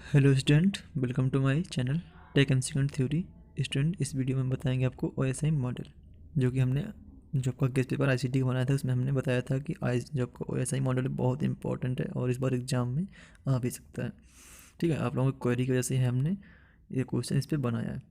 Hello student, welcome to my channel tech MCQ theory. Student, इस video में बताएंगे आपको ओएसआई मॉडल, जो कि हमने जो आपका गेस्ट पेपर आईसीटी का बनाया था उसमें हमने बताया था कि आई जो आपका ओएसआई मॉडल बहुत इंपॉर्टेंट है और इस बार एग्जाम में आ भी सकता है। ठीक है, आप लोगों की क्वेरी की वजह से हमने ये क्वेश्चन इस पर बनाया है।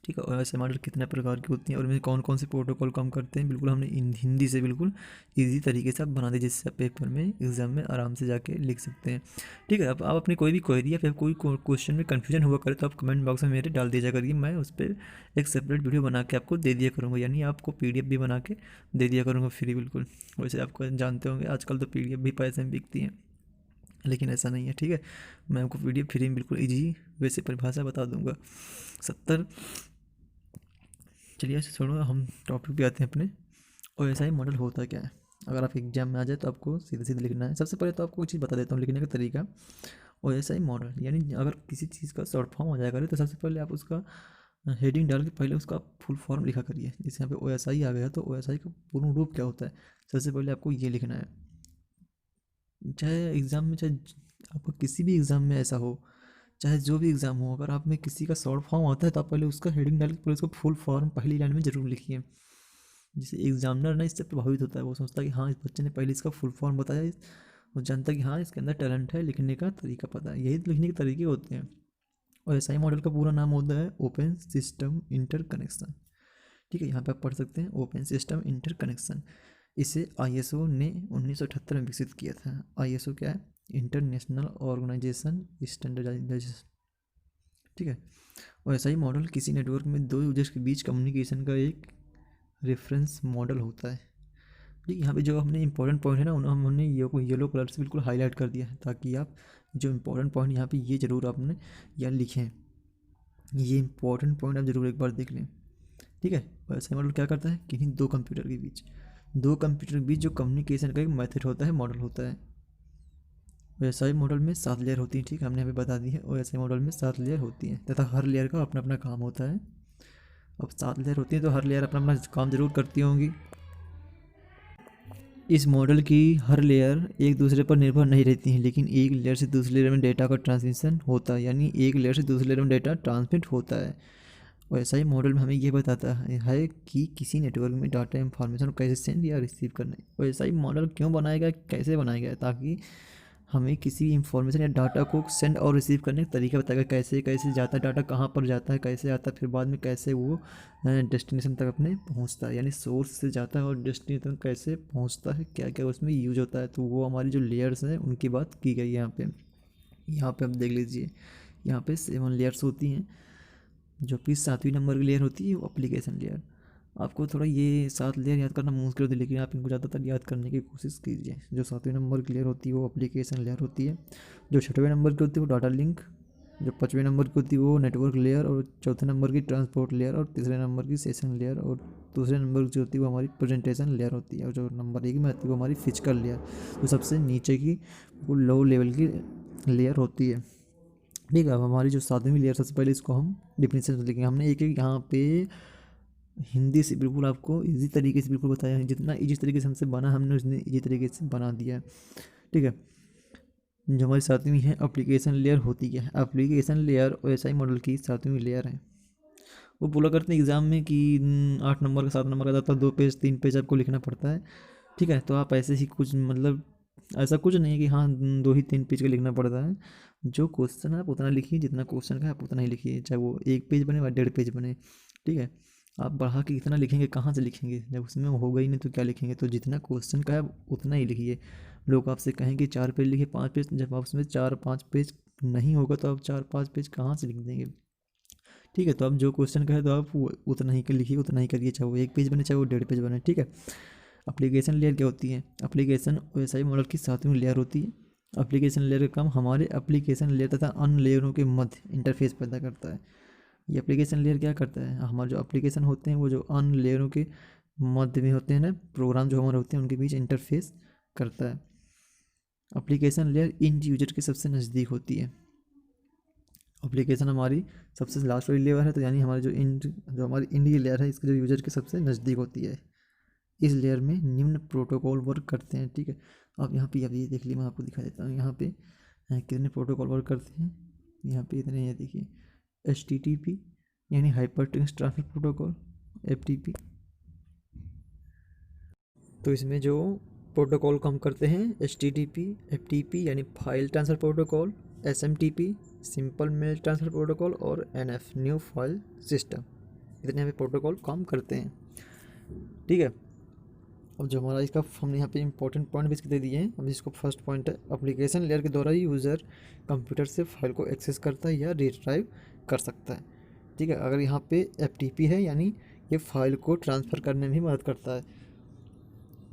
ठीक है, और ऐसे मॉडल कितने प्रकार की होती हैं और इनमें कौन कौन से प्रोटोकॉल काम करते हैं, बिल्कुल हमने हिंदी से बिल्कुल इजी तरीके से आप बना दें जिससे आप पेपर में एग्जाम में आराम से जाके लिख सकते हैं। ठीक है, अब आप अपनी कोई भी क्वेरी या फिर कोई क्वेश्चन में कन्फ्यूजन हुआ करे तो आप कमेंट बॉक्स में मेरे डाल दीजिए करिए, मैं उस पर एक सेपरेट वीडियो बना के आपको दे दिया करूँगा, यानी आपको PDF भी बना के दे दिया करूँगा फ्री बिल्कुल। वैसे आपको जानते होंगे आजकल तो PDF भी पैसे में बिकती हैं, लेकिन ऐसा नहीं है। ठीक है, मैं आपको PDF फ्री में बिल्कुल ईजी वैसे परिभाषा बता दूंगा। 70 चलिए ऐसे छोड़ो, हम टॉपिक पे आते हैं अपने। ओएसआई मॉडल होता क्या है? अगर आप एग्जाम में आ जाए तो आपको सीधे सीधे लिखना है। सबसे पहले तो आपको एक चीज़ बता देता हूँ लिखने का तरीका। ओएसआई मॉडल यानी अगर किसी चीज़ का शॉर्ट फॉर्म आ जाया करे तो सबसे पहले आप उसका हेडिंग डाल के पहले उसका फुल फॉर्म लिखा करिए। जैसे यहाँ पे ओएसआई आ गया तो ओएसआई का पूर्ण रूप क्या होता है, सबसे पहले आपको ये लिखना है। चाहे एग्ज़ाम में, चाहे आपको किसी भी एग्ज़ाम में ऐसा हो, चाहे जो भी एग्ज़ाम हो, अगर आप में किसी का शॉर्ट फॉर्म आता है तो आप पहले उसका हेडिंग डाल के पहले उसको फुल फॉर्म पहली लाइन में ज़रूर लिखिए। जिसे एग्जामिनर ना इससे प्रभावित होता है, वो सोचता है कि हाँ इस बच्चे ने पहले इसका फुल फॉर्म बताया, वो जानता है कि हाँ इसके अंदर टैलेंट है, लिखने का तरीका पता है। यही तो लिखने के तरीके होते हैं। और एसआई मॉडल का पूरा नाम होता है ओपन सिस्टम इंटरकनेक्शन। ठीक है, यहाँ पे आप पढ़ सकते हैं ओपन सिस्टम इंटरकनेक्शन। इसे आईएसओ ने 1978 में विकसित किया था। आईएसओ क्या है? International organisation standardisation. ठीक है, और ऐसा ही मॉडल किसी नेटवर्क में दो यूजर्स के बीच कम्युनिकेशन का एक रेफरेंस मॉडल होता है। जी, यहाँ पे जो हमने इंपॉर्टेंट पॉइंट है ना उन्हें हमने येलो कलर से बिल्कुल हाईलाइट कर दिया है, ताकि आप जो इंपॉर्टेंट पॉइंट यहाँ पे ये ज़रूर आपने यहाँ लिखें। ये इंपॉर्टेंट पॉइंट आप ज़रूर एक बार देख लें। ठीक है, वैसे मॉडल क्या करता है? किन्हीं दो कंप्यूटर के बीच, दो कंप्यूटर के बीच जो कम्युनिकेशन का एक मेथड होता है, मॉडल होता है। ओएसआई मॉडल में 7 लेयर होती हैं। ठीक है, हमने अभी बता दी है ओएसआई मॉडल में 7 लेयर होती हैं तथा हर लेयर का अपना अपना काम होता है। अब 7 लेयर होती हैं तो हर लेयर अपना अपना काम ज़रूर करती होंगी। इस मॉडल की हर लेयर एक दूसरे पर निर्भर नहीं रहती हैं, लेकिन एक लेयर से दूसरी लेयर में डेटा का ट्रांसमिशन होता है, यानी एक लेयर से दूसरी लेयर में डेटा ट्रांसमिट होता है। और ऐसा ही मॉडल में हमें ये बताता है कि किसी नेटवर्क में डाटा इंफॉर्मेशन कैसे सेंड या रिसीव करना है। और ऐसा ही मॉडल क्यों बनाया गया, कैसे बनाया गया, ताकि हमें किसी इंफॉर्मेशन या डाटा को सेंड और रिसीव करने का तरीका बताएगा, कैसे कैसे जाता है डाटा, कहाँ पर जाता है, कैसे आता है, फिर बाद में कैसे वो डेस्टिनेशन तक अपने पहुँचता है, यानी सोर्स से जाता है और डेस्टिनेशन तक कैसे पहुँचता है, क्या क्या उसमें यूज होता है। तो वो हमारी जो लेयर्स हैं उनकी बात की गई है यहाँ पे। यहाँ पे आप देख लीजिए, यहाँ पे 7 लेयर्स होती हैं, जो कि 7वीं नंबर की लेयर होती है वो एप्लीकेशन लेयर। आपको थोड़ा ये 7 लेयर याद करना मुश्किल होती है, लेकिन आप इनको ज़्यादातर याद करने की कोशिश कीजिए। जो 7वीं नंबर की लेयर होती है वो एप्लीकेशन लेयर होती है, जो 6वें नंबर की होती है वो डाटा लिंक, जो 5वें नंबर की होती है वो नेटवर्क लेयर, और चौथे नंबर की ट्रांसपोर्ट लेयर, और तीसरे नंबर की सेशन लेयर, और दूसरे नंबर की जो होती है वो हमारी प्रेजेंटेशन लेयर होती है, और जो नंबर 1 में आती है वो हमारी फिजिकल लेयर, जो सबसे नीचे की वो लो लेवल की लेयर होती है। ठीक है, अब हमारी जो 7वीं लेयर, सबसे पहले इसको हम डिफिनेशन से लिखेंगे। हमने एक एक यहाँ पे हिंदी से बिल्कुल आपको इजी तरीके से बिल्कुल बताया है, जितना इजी तरीके से हमसे बना हमने उतने इजी तरीके से बना दिया है। ठीक है, जो हमारी 7वीं है एप्लीकेशन लेयर होती क्या है? एप्लीकेशन लेयर ओएसआई मॉडल की 7वीं लेयर है। वो बोला करते हैं एग्ज़ाम में कि 8 नंबर का 7 नंबर का जाता है, 2 पेज 3 पेज आपको लिखना पड़ता है। ठीक है, तो आप ऐसे ही कुछ मतलब ऐसा कुछ नहीं है कि हाँ 2 ही 3 पेज का लिखना पड़ता है। जो क्वेश्चन है आप उतना लिखिए, जितना क्वेश्चन का है आप उतना ही लिखिए, चाहे वो 1 पेज बने या 1.5 पेज बने। ठीक है, आप बढ़ा के कितना लिखेंगे, कहाँ से लिखेंगे, जब उसमें होगा ही नहीं तो क्या लिखेंगे? तो जितना क्वेश्चन का है उतना ही लिखिए। लोग आपसे कहेंगे 4 पेज लिखिए, 5 पेज, जब आप उसमें 4-5 पेज नहीं होगा तो आप 4-5 पेज कहाँ से लिख देंगे? ठीक है, तो आप जो क्वेश्चन का है तो आप उतना ही कर लिखिए, उतना ही करिए, चाहे वो 1 पेज बने चाहे वो 1.5 पेज बने। ठीक है, एप्लीकेशन लेयर क्या होती है? एप्लीकेशन ओएसआई मॉडल की 7वीं लेयर होती है। एप्लीकेशन लेयर का काम हमारे एप्लीकेशन लेयर तथा अन्य लेयरों के मध्य इंटरफेस पैदा करता है। ये एप्लीकेशन लेयर क्या करता है? हमारे जो एप्लीकेशन होते हैं वो जो अन्य लेयरों के मध्य में होते हैं ना, प्रोग्राम जो हमारे होते हैं उनके बीच इंटरफेस करता है। एप्लीकेशन लेयर इंड यूजर के सबसे नज़दीक होती है। एप्लीकेशन हमारी सबसे लास्ट वाली लेयर है, तो यानी हमारी जो हमारी इंड की लेयर है इसके जो यूजर के सबसे नज़दीक होती है। इस लेयर में निम्न प्रोटोकॉल वर्क करते हैं। ठीक है, अब यहाँ पे अब ये देख लीजिए, मैं आपको दिखा देता हूँ यहाँ पे कितने प्रोटोकॉल वर्क करते हैं। यहाँ पे इतने हैं, देखिए HTTP यानी hyper text transfer protocol, FTP। तो इसमें जो प्रोटोकॉल को हम करते हैं HTTP, FTP यानी file transfer protocol, SMTP simple mail transfer protocol और NF न्यू फाइल सिस्टम, इतने हमें प्रोटोकॉल काम करते हैं। ठीक है, अब जो हमारा इसका हमने यहाँ पे इंपॉर्टेंट पॉइंट भी इसके दे दिए हैं। अब इसको फर्स्ट पॉइंट है, एप्लीकेशन लेयर के द्वारा यूज़र कंप्यूटर से फाइल को एक्सेस करता है या रिट्राइव कर सकता है। ठीक है, अगर यहाँ पे FTP है यानी ये फाइल को ट्रांसफ़र करने में भी मदद करता है।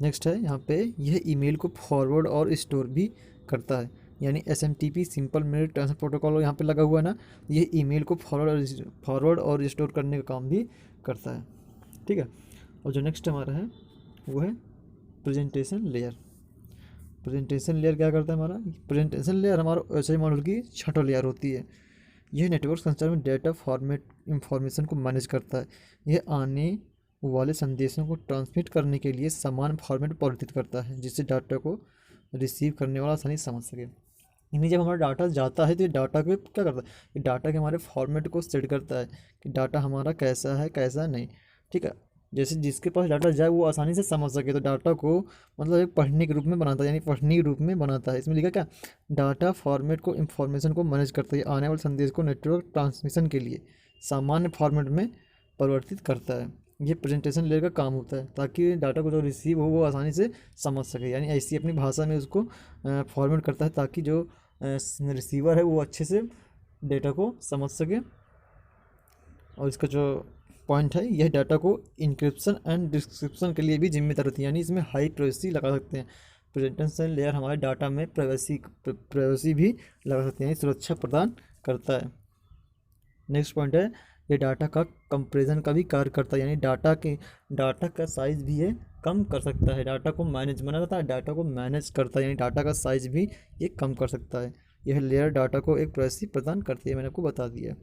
नेक्स्ट है यहाँ पे यह ईमेल को फॉरवर्ड और स्टोर भी करता है, यानी SMTP simple mail transfer protocol यहाँ पे लगा हुआ है ना, ये ईमेल को फॉरवर्ड और स्टोर करने का काम भी करता है। ठीक है, और जो नेक्स्ट हमारा है वो है प्रेजेंटेशन लेयर। प्रेजेंटेशन लेयर क्या करता है हमारा, प्रेजेंटेशन लेयर हमारा SI मॉडल की छठा लेयर होती है। यह नेटवर्क संचार में डेटा फॉर्मेट इंफॉर्मेशन को मैनेज करता है। यह आने वाले संदेशों को ट्रांसमिट करने के लिए समान फॉर्मेट परिवर्तित करता है, जिससे डाटा को रिसीव करने वाला आसानी से समझ सके। यानी जब हमारा डाटा जाता है तो ये डाटा को क्या करता है, ये डाटा के हमारे फॉर्मेट को सेट करता है कि डाटा हमारा कैसा है कैसा नहीं। ठीक है, जैसे जिसके पास डाटा जाए वो आसानी से समझ सके, तो डाटा को मतलब एक पढ़ने के रूप में बनाता है, यानी पढ़ने के रूप में बनाता है। इसमें लिखा क्या, डाटा फॉर्मेट को इंफॉर्मेशन को मैनेज करता है, आने वाले संदेश को नेटवर्क ट्रांसमिशन के लिए सामान्य फॉर्मेट में परिवर्तित करता है। ये प्रेजेंटेशन लेयर का काम होता है, ताकि डाटा को जो रिसीव हो वो आसानी से समझ सके, यानी ऐसी अपनी भाषा में उसको फॉर्मेट करता है ताकि जो रिसीवर है वो अच्छे से डेटा को समझ सके। और इसका जो पॉइंट है, यह डाटा को इंक्रिप्शन एंड डिस्क्रिप्शन के लिए भी जिम्मेदार होती है, यानी इसमें हाई प्राइवेसी लगा सकते हैं। प्रेजेंटेशन लेयर हमारे डाटा में प्राइवेसी भी लगा सकते हैं, सुरक्षा प्रदान करता है। नेक्स्ट पॉइंट है, ये डाटा का कंप्रेशन का भी कार्य करता है, यानी डाटा का साइज़ भी ये कम कर सकता है। डाटा को मैनेज बनाता है, डाटा को मैनेज करता है, यानी डाटा का साइज़ भी ये कम कर सकता है। यह लेयर डाटा को एक प्राइवेसी प्रदान करती है, मैंने आपको बता दिया।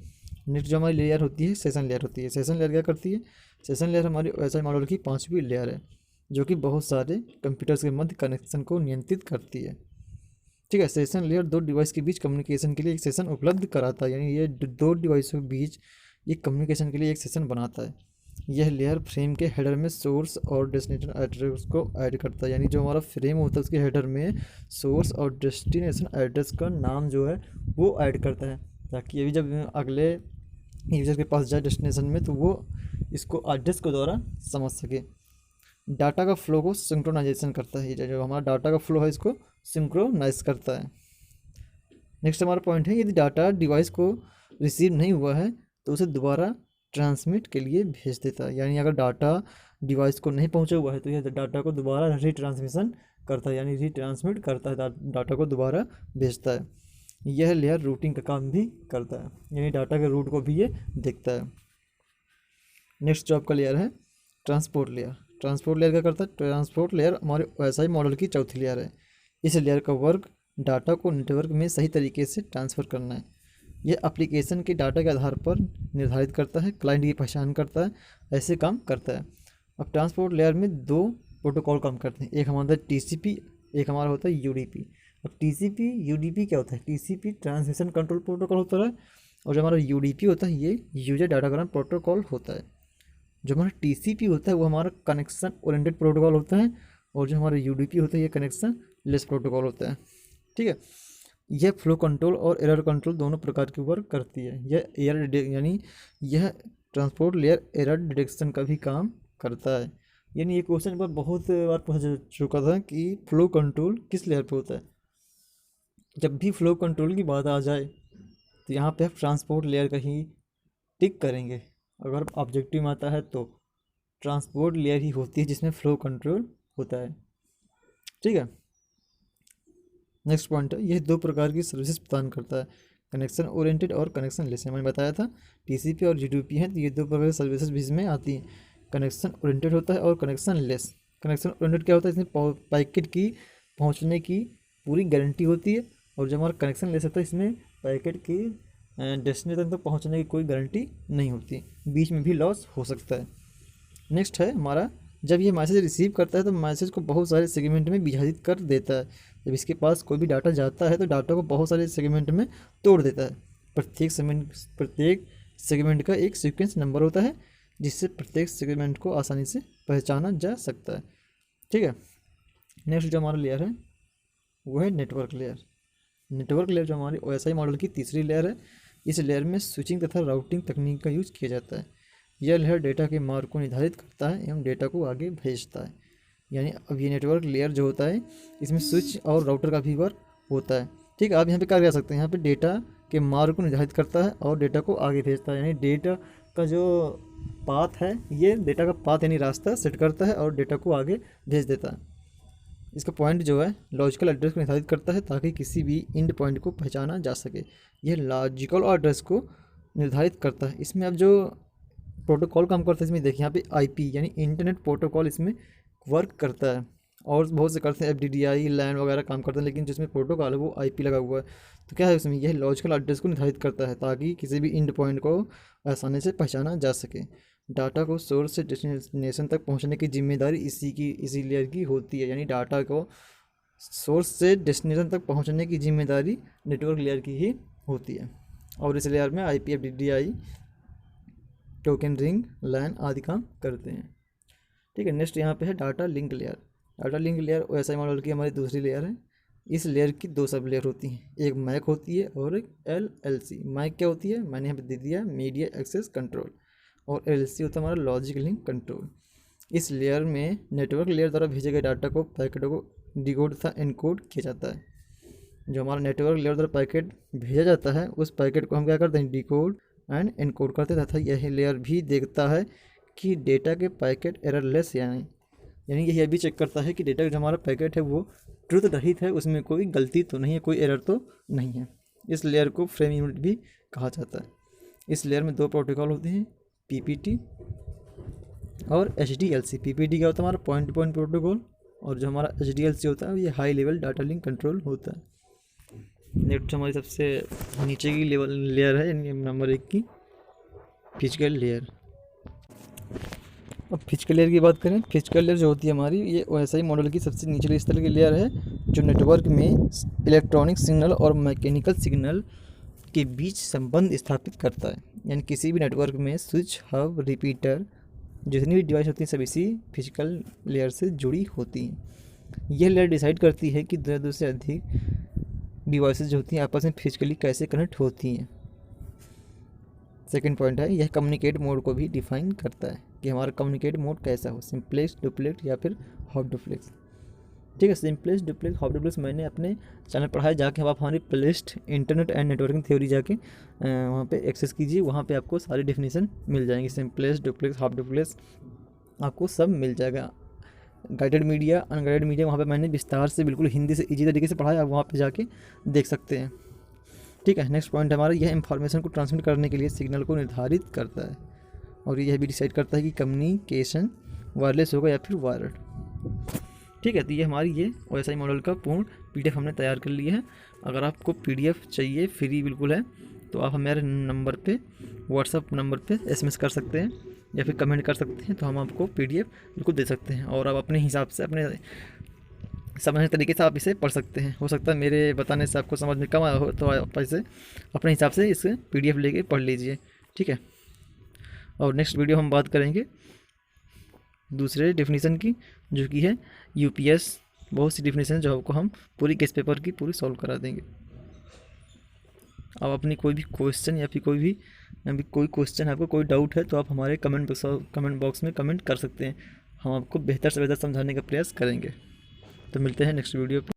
नेक्स्ट जो हमारी लेयर होती है सेशन लेयर होती है। सेशन लेयर क्या करती है, सेशन लेयर हमारी SI मॉडल की 5वीं लेयर है, जो कि बहुत सारे कंप्यूटर्स के मध्य कनेक्शन को नियंत्रित करती है। ठीक है, सेशन लेयर दो डिवाइस के बीच कम्युनिकेशन के लिए एक सेशन उपलब्ध कराता है, यानी ये दो डिवाइसों के बीच ये कम्युनिकेशन के लिए एक सेशन बनाता है। यह लेयर फ्रेम के हेडर में सोर्स और डेस्टिनेशन एड्रेस को ऐड करता है, यानी जो हमारा फ्रेम होता है उसके हेडर में सोर्स और डेस्टिनेशन एड्रेस का नाम जो है वो ऐड करता है, ताकि ये भी जब अगले यूज़र के पास जाए डेस्टिनेशन में तो वो इसको एड्रेस के द्वारा समझ सके। डाटा का फ्लो को सिंक्रोनाइजेशन करता है, ये जो हमारा डाटा का फ्लो है इसको सिंक्रोनाइज करता है। नेक्स्ट हमारा पॉइंट है, यदि डाटा डिवाइस को रिसीव नहीं हुआ है तो उसे दोबारा ट्रांसमिट के लिए भेज देता है, यानी अगर डाटा डिवाइस को नहीं पहुंचा हुआ है तो यह डाटा को दोबारा रीट्रांसमिशन करता है, यानी रीट्रांसमिट करता है, डाटा को दोबारा भेजता है। यह लेयर रूटिंग का काम भी करता है, यानी डाटा के रूट को भी ये देखता है। नेक्स्ट जो आपका लेयर है ट्रांसपोर्ट लेयर। ट्रांसपोर्ट लेयर क्या करता है, ट्रांसपोर्ट लेयर हमारे SI मॉडल की चौथी लेयर है। इस लेयर का वर्क डाटा को नेटवर्क में सही तरीके से ट्रांसफ़र करना है। यह एप्लीकेशन के डाटा के आधार पर निर्धारित करता है, क्लाइंट की पहचान करता है, ऐसे काम करता है। अब ट्रांसपोर्ट लेयर में दो प्रोटोकॉल काम करते हैं, एक हमारा होता है TCP, एक हमारा होता है UDP। अब TCP UDP क्या होता है, TCP ट्रांसमिशन कंट्रोल प्रोटोकॉल होता है, और जो हमारा UDP होता है ये यूजर डाटाग्राम प्रोटोकॉल होता है। जो हमारा TCP होता है वो हमारा कनेक्शन ओरिएंटेड प्रोटोकॉल होता है, और जो हमारा UDP होता है ये कनेक्शन लेस प्रोटोकॉल होता है। ठीक है, यह फ्लो कंट्रोल और एरर कंट्रोल दोनों प्रकार की वर्क करती है। यानी यह ट्रांसपोर्ट लेयर एरर डिटेक्शन का भी काम करता है। यानी ये क्वेश्चन पर बहुत बार पूछा चुका था कि फ्लो कंट्रोल किस लेयर पे होता है। जब भी फ्लो कंट्रोल की बात आ जाए तो यहाँ पे आप ट्रांसपोर्ट लेयर का ही टिक करेंगे। अगर ऑब्जेक्टिव में आता है तो ट्रांसपोर्ट लेयर ही होती है जिसमें फ्लो कंट्रोल होता है। ठीक है, नेक्स्ट पॉइंट है, यह दो प्रकार की सर्विसेज प्रदान करता है, कनेक्शन ओरिएंटेड और कनेक्शन लेस। मैंने बताया था TCP और UDP हैं, तो ये दो प्रकार की सर्विसेज भी इसमें आती हैं। कनेक्शन ओरिएंटेड होता है और कनेक्शन लेस। कनेक्शन ओरिएंटेड क्या होता है, इसमें पैकेट की पहुंचने की पूरी गारंटी होती है, और जब हमारा कनेक्शन लेस होता है इसमें पैकेट की डेस्टिनेशन तक पहुँचने की कोई गारंटी नहीं होती, बीच में भी लॉस हो सकता है। नेक्स्ट है हमारा, जब ये मैसेज रिसीव करता है तो मैसेज को बहुत सारे सेगमेंट में विभाजित कर देता है। जब इसके पास कोई भी डाटा जाता है तो डाटा को बहुत सारे सेगमेंट में तोड़ देता है। प्रत्येक सेगमेंट का एक सीक्वेंस नंबर होता है, जिससे प्रत्येक सेगमेंट को आसानी से पहचाना जा सकता है। ठीक है, नेक्स्ट जो हमारा लेयर है वो है नेटवर्क लेयर। नेटवर्क लेयर जो हमारी OSI मॉडल की तीसरी लेयर है। इस लेयर में स्विचिंग तथा राउटिंग तकनीक का यूज किया जाता है। यह लेयर डेटा के मार्ग को निर्धारित करता है एवं डेटा को आगे भेजता है। यानी अब ये नेटवर्क लेयर जो होता है इसमें स्विच और राउटर का भी वर्क होता है। ठीक है, आप यहाँ पे क्या कर सकते हैं, यहाँ पे डेटा के मार्ग को निर्धारित करता है और डेटा को आगे भेजता है। यानी डेटा का जो पाथ है, ये डेटा का पाथ यानी रास्ता सेट करता है और डेटा को आगे भेज देता है। इसका पॉइंट जो है लॉजिकल एड्रेस को निर्धारित करता है ताकि किसी भी एंड पॉइंट को पहचाना जा सके। यह लॉजिकल एड्रेस को निर्धारित करता है। इसमें अब जो प्रोटोकॉल काम करता है, इसमें देखिए यहाँ पे IP यानी इंटरनेट प्रोटोकॉल इसमें वर्क करता है, और बहुत से करते हैं FDDI LAN वगैरह काम करते हैं, लेकिन जिसमें प्रोटोकॉल है वो IP लगा हुआ है। तो क्या है उसमें, यह लॉजिकल एड्रेस को निर्धारित करता है ताकि किसी भी एंड पॉइंट को आसानी से पहचाना जा सके। डाटा को सोर्स से डेस्टिनेशन तक पहुंचने की जिम्मेदारी इसी लेयर की होती है। यानी डाटा को सोर्स से डेस्टिनेशन तक पहुंचने की जिम्मेदारी नेटवर्क लेयर की ही होती है। और इस लेयर में IP FDDI token ring LAN आदि काम करते हैं। ठीक है, नेक्स्ट यहाँ पे है data link layer. Data link layer OSI model की हमारी दूसरी लेयर है। इस लेयर की दो सब लेयर होती हैं, एक मैक होती है और एक LLC। मैक क्या होती है, मैंने यहाँ पे दे दिया मीडिया एक्सेस कंट्रोल, और LLC होता है हमारा लॉजिक लिंक कंट्रोल। इस लेयर में नेटवर्क लेयर द्वारा भेजे गए डाटा को पैकेटों को डिकोड तथा एनकोड किया जाता है। जो हमारा नेटवर्क लेयर द्वारा पैकेट भेजा जाता है उस पैकेट को हम क्या करते हैं, डिकोड एंड एनकोड करते हैं, तथा यह लेयर भी देखता है कि डेटा के पैकेट एररलेस यानी यह भी चेक करता है कि डेटा जो हमारा पैकेट है वो ट्रुथ रहित है, उसमें कोई गलती तो नहीं है, कोई एरर तो नहीं है। इस लेयर को फ्रेम यूनिट भी कहा जाता है। इस लेयर में दो प्रोटोकॉल होते हैं, PPT और HDLC। PPT क्या होता है, हमारा पॉइंट टू पॉइंट प्रोटोकॉल, और जो हमारा HDLC होता है ये high level data link control होता है। नेक्स्ट हमारी सबसे नीचे की लेयर है, यानी नंबर 1 की फिजिकल लेयर। अब फिजिकल लेयर की बात करें, फिजिकल लेयर जो होती है हमारी, ये OSI मॉडल की सबसे निचले स्तर की लेयर है, जो नेटवर्क में इलेक्ट्रॉनिक सिग्नल और मैकेनिकल सिग्नल के बीच संबंध स्थापित करता है। यानी किसी भी नेटवर्क में स्विच, हब, रिपीटर, जितनी भी डिवाइस होती हैं सब इसी फिजिकल लेयर से जुड़ी होती हैं। यह लेयर डिसाइड करती है कि दो से अधिक डिवाइसेस जो होती हैं आपस में फिजिकली कैसे कनेक्ट होती हैं। सेकंड पॉइंट है, यह कम्युनिकेट मोड को भी डिफाइन करता है कि हमारा कम्युनिकेट मोड कैसा हो, सिंपलेक्स, डुप्लेक्स या फिर हॉप डुप्लेक्स। ठीक है, सिंपलेक्स, डुप्लेक्स, हॉप डुप्लेक्स मैंने अपने चैनल पढ़ा है, जाके आप हमारी playlist internet and networking theory जाके वहाँ पे एक्सेस कीजिए, वहाँ पे आपको सारी डेफिनेशन मिल जाएंगी। सिंपलेक्स, डुप्लेक्स, हॉप डुप्लेक्स आपको सब मिल जाएगा। गाइडेड मीडिया, अनगाइडेड मीडिया, वहाँ पे मैंने विस्तार से बिल्कुल हिंदी से ईजी तरीके से पढ़ाया, आप वहाँ पे जाके देख सकते हैं। ठीक है, नेक्स्ट पॉइंट हमारा, यह इंफॉर्मेशन को ट्रांसमिट करने के लिए सिग्नल को निर्धारित करता है, और यह भी डिसाइड करता है कि कम्युनिकेशन वायरलेस होगा या फिर वायर्ड। ठीक है, तो ये हमारी ये OSI मॉडल का पूर्ण PDF हमने तैयार कर लिया है। अगर आपको PDF चाहिए, फ्री बिल्कुल है, तो आप हमारे नंबर पे, WhatsApp नंबर पे SMS कर सकते हैं या फिर कमेंट कर सकते हैं, तो हम आपको PDF बिल्कुल दे सकते हैं, और आप अपने हिसाब से, अपने समझने तरीके से आप इसे पढ़ सकते हैं। हो सकता है मेरे बताने से आपको समझ में कम आया हो, तो आप इसे अपने हिसाब से इस PDF लेके पढ़ लीजिए। ठीक है, और नेक्स्ट वीडियो हम बात करेंगे दूसरे डेफिनेशन की, जो कि है UPS। बहुत सी डेफिनेशन जो आपको हम पूरी केस पेपर की पूरी सॉल्व करा देंगे। आप अपनी कोई भी क्वेश्चन या फिर कोई क्वेश्चन, आपको कोई डाउट है, तो आप हमारे कमेंट बॉक्स में कमेंट कर सकते हैं, हम आपको बेहतर से बेहतर समझाने का प्रयास करेंगे। तो मिलते हैं नेक्स्ट वीडियो पे।